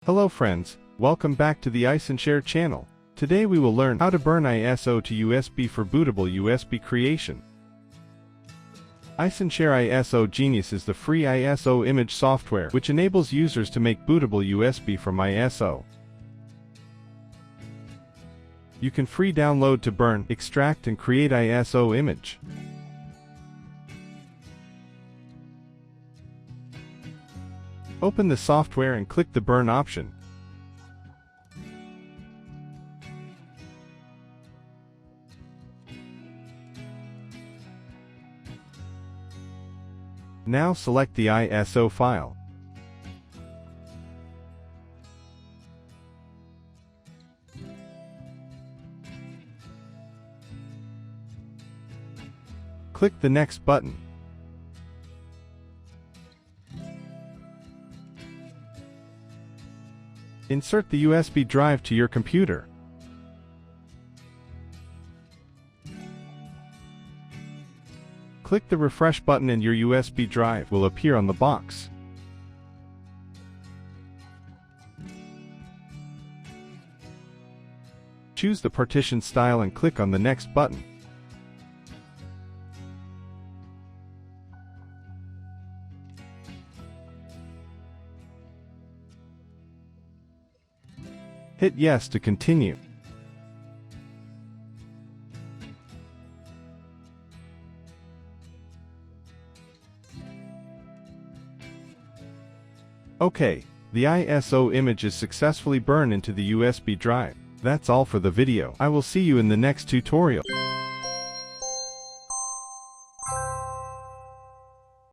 Hello friends, welcome back to the iSunshare channel. Today we will learn how to burn ISO to USB for bootable USB creation. iSunshare ISO Genius is the free ISO image software which enables users to make bootable USB from ISO. You can free download to burn, extract and create ISO image. Open the software and click the burn option. Now select the ISO file. Click the Next button. Insert the USB drive to your computer. Click the refresh button and your USB drive will appear on the box. Choose the partition style and click on the Next button. Hit Yes to continue. Okay, the ISO image is successfully burned into the USB drive. That's all for the video. I will see you in the next tutorial.